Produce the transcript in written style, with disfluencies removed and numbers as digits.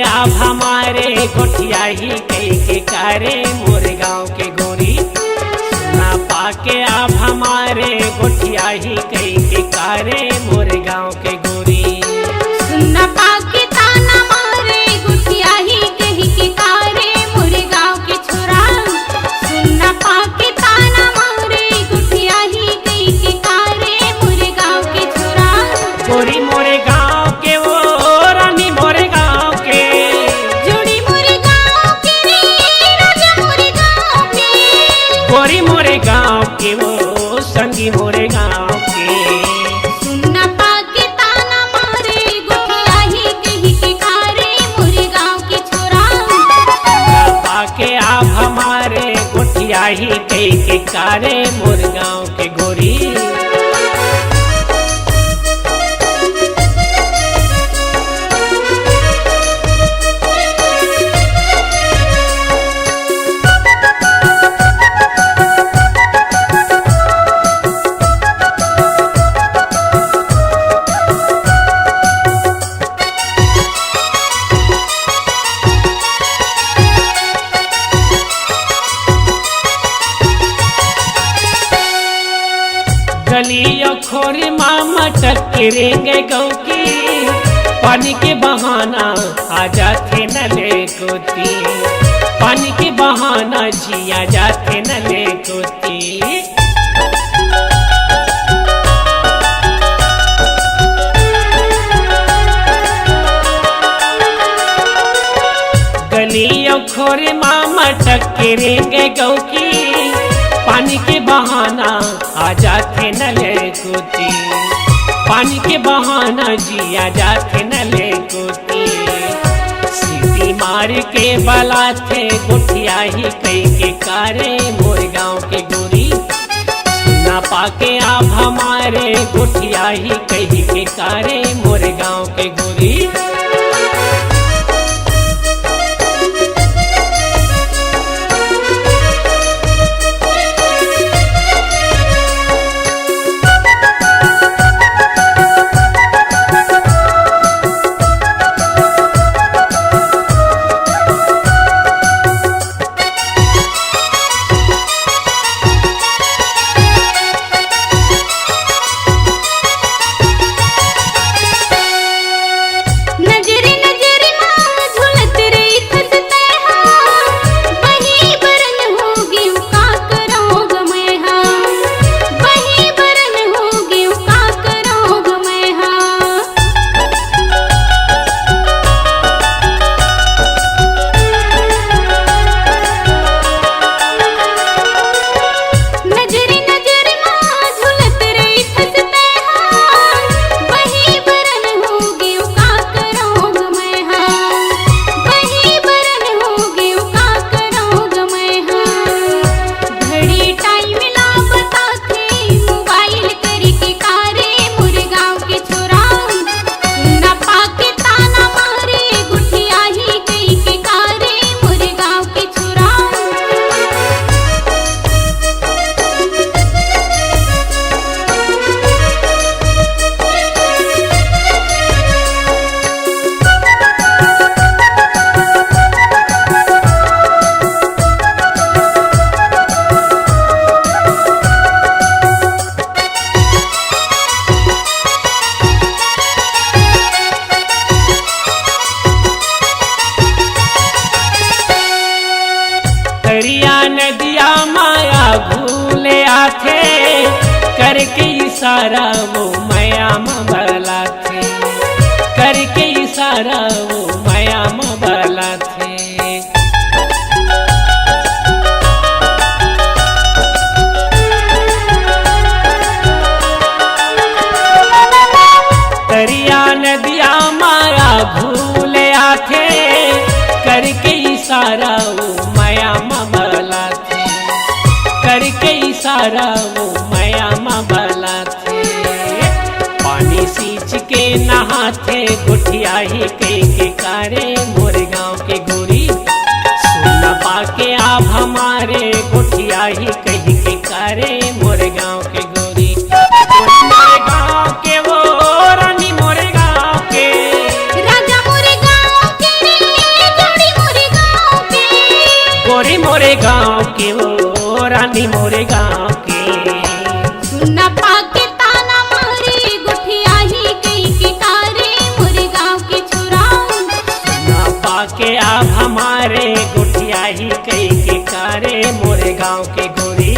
आप हमारे गोठिया ही कई के कारे मोर गाँव के गोरी। सुना पाके आप हमारे गोठिया ही कई के कारे मोर गाँव के गोरी। सुनना पाके ताना मारे गुठिया ही कही के कारे मोरे गाँव के छोरा। सुनना पाके ताना मारे गुठिया ही कही के कारे मोरे गाँव के छोरा। गोरी मोरे गाँव के वो रानी मोरे गाँव के, जोड़ी मोरे गाँव के रे राजा मोरे गाँव के। गोरी मोरे गाँव के वो संगी मोरे गाँव के। सुनना पाके ताना मारे गुठिया ही कही के कारे मोरे गाँव के छोरा। पाके आप हमारे गोठिया ही कई के कारे मोर गाँव के गोरी। गलियों खोरी मामा टकरेंगे गाँव की, पानी के बहाना आ जाते न ले कोती। पानी के बहाना जिया जाते न ले कोती। गलियों खोरी मामा टकरेंगे गाँव की, पानी के बहाना आ जाते न ले कोती। पानी के बहाना जिया जाते न ले कोती। सीटी मार के बलाते गोठिया ही कई के कारे मोर गाँव के गोरी। सुना पाके आप हमारे गोठिया ही कई के कारे मोर गाँव के गोरी। नजरे नजरे माँ झुलत रही खसते हाँ। वही बरन होगी का करोग मैं हाँ। वही बरन होगी का करोग मैं हाँ। नजरे नजरे माँ झुलत रही खसते हाँ। वही बरन होगी का करोग मैं हाँ। वही बरन होगी का करोग मैं हाँ। घड़ी टाइम ला बता थे मोबाइल करके कारे मोरे गाँव के छोरा। सुनना पाके ताना मारे गुठिया ही कही के कारे मोरे गाँव के छोरा। दरिया नदिया माया भूले आथे, करके इशारा वो माया में बलाथे। करके इशारा वो माया में बलाथे। दरिया नदिया माया भूले आथे, करके इशारा वो माया में बलाथे। करके इशारा वो माया में बलाथे। पानी सींच के नहाथे गुठिया ही कई के कारे मोर गाँव के गोरी। सुना पाके आप हमारे गुठिया ही कई के कारे मोर गाँव के गोरी। मोरे गाँव के वो रानी मोरे गाँव के, राजा मोरे गाँव के रे थी मोरे गाँव के। सुना पाके ताना मारे गुठिया ही कई के कारे मोरे गाँव के छोराओ। ना पाके आप हमारे गुठिया ही कई के कारे मोरे गाँव के गोरी।